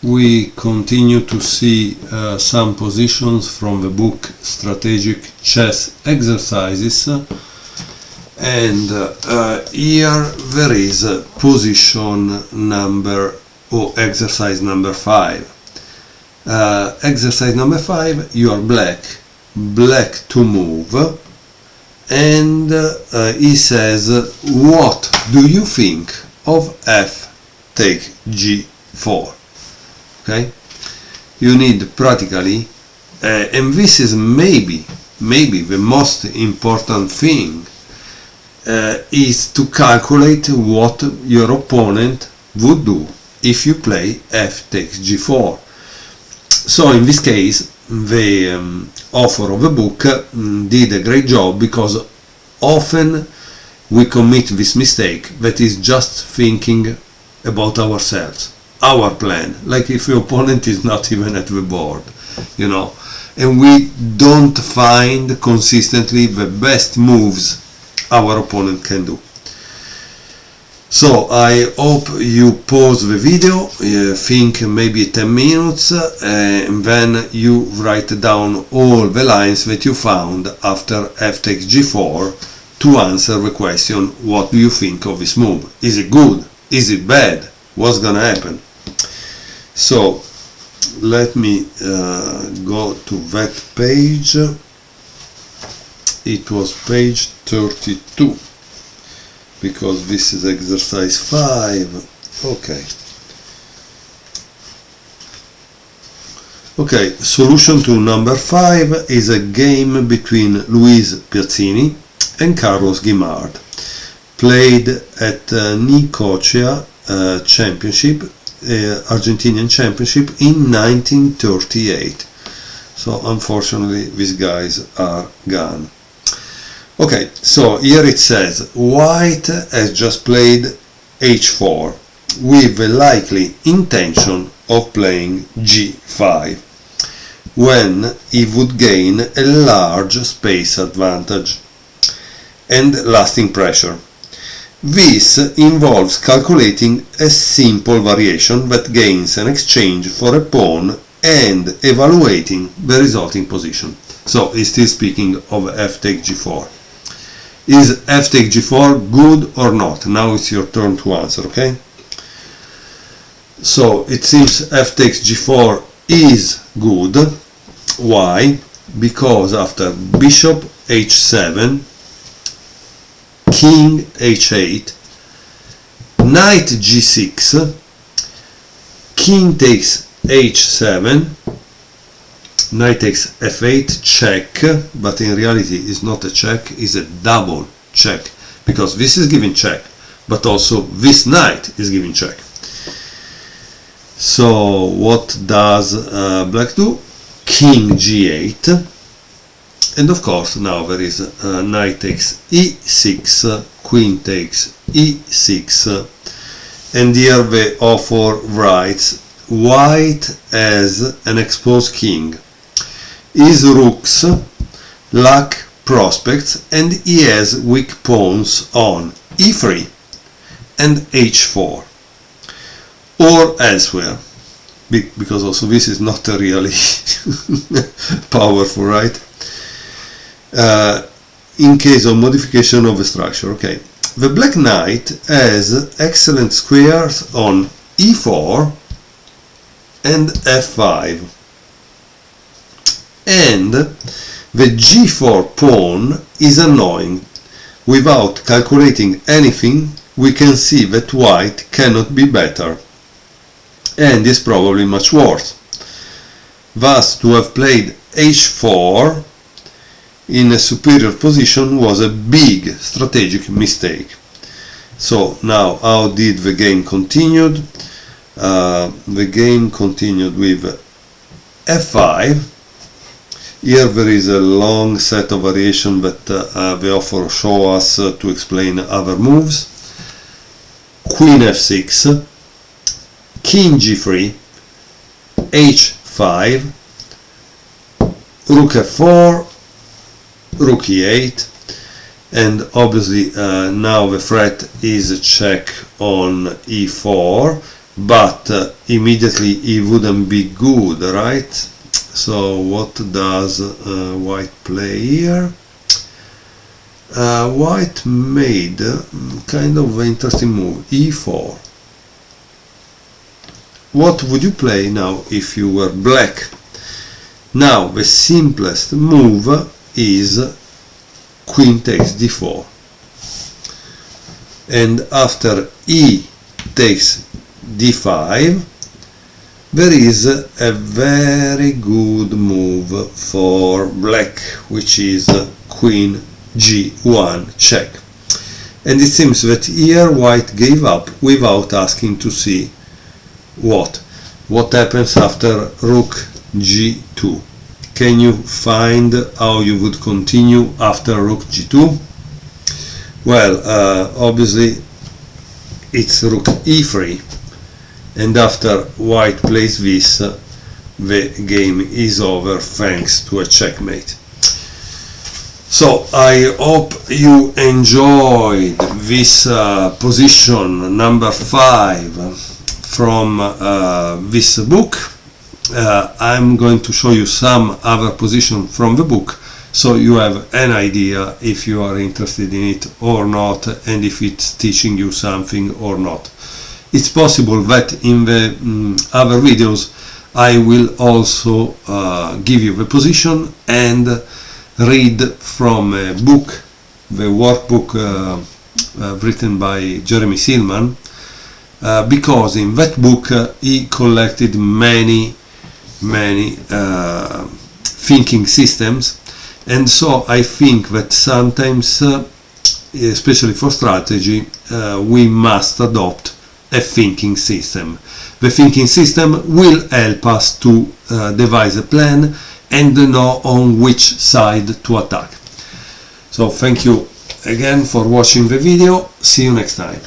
we continue to see some positions from the book Strategic Chess Exercises, and here there is position number or exercise number 5. Exercise number 5, you are black to move, and he says, what do you think of f take g4? Okay, you need practically, and this is maybe the most important thing, is to calculate what your opponent would do if you play f takes g4. So in this case, the author of the book did a great job, because often we commit this mistake that is just thinking about ourselves, our plan, like if the opponent is not even at the board, you know, and we don't find consistently the best moves our opponent can do. So I hope you pause the video, think maybe 10 minutes, and then you write down all the lines that you found after f takes g4 to answer the question, what do you think of this move? Is it good? Is it bad? What's gonna happen? So let me go to that page. It was page 32, because this is exercise 5. Okay, solution to number 5 is a game between Luis Piazzini and Carlos Guimard, played at Nicosia Championship, Argentinian Championship in 1938. So unfortunately these guys are gone. Okay, so here it says white has just played h4 with the likely intention of playing g5, when he would gain a large space advantage and lasting pressure. This involves calculating a simple variation that gains an exchange for a pawn and evaluating the resulting position. So he's still speaking of f take g4. Is f take g4 good or not? Now it's your turn to answer, okay? So it seems f takes g4 is good. Why? Because after bishop h7, king h8, knight g6, king takes h7, knight takes f8, check, but in reality it's not a check, it's a double check, because this is giving check, but also this knight is giving check. So what does black do? King g8, and of course now there is knight takes e6, queen takes e6, and here the author writes, white has an exposed king. His rooks lack prospects, and he has weak pawns on e3 and h4 or elsewhere, because also this is not really powerful, right? In case of modification of the structure. Okay, the black knight has excellent squares on e4 and f5, and the g4 pawn is annoying. Without calculating anything, we can see that white cannot be better, and is probably much worse. Thus, to have played h4 in a superior position was a big strategic mistake. So now, how did the game continued? The game continued with f5. Here there is a long set of variations that the author shows us to explain other moves. Queen f6, king g3, h5, rook f4, rook e8, and obviously now the threat is a check on e4, but immediately it wouldn't be good, right? So what does white play here? White made kind of interesting move, e4. What would you play now if you were black? Now the simplest move is queen takes d4, and after e takes d5 there is a very good move for black, which is queen g1 check. And it seems that here white gave up without asking to see what happens after rook g2. Can you find how you would continue after rook g2? Well, obviously it's rook e3, and after white plays this, the game is over thanks to a checkmate. So I hope you enjoyed this position number 5 from this book. I'm going to show you some other position from the book, so you have an idea if you are interested in it or not, and if it's teaching you something or not. It's possible that in the other videos I will also give you the position and read from a book, the workbook written by Jeremy Silman, because in that book he collected many thinking systems, and so I think that sometimes, especially for strategy, we must adopt a thinking system. The thinking system will help us to devise a plan and know on which side to attack. So thank you again for watching the video. See you next time.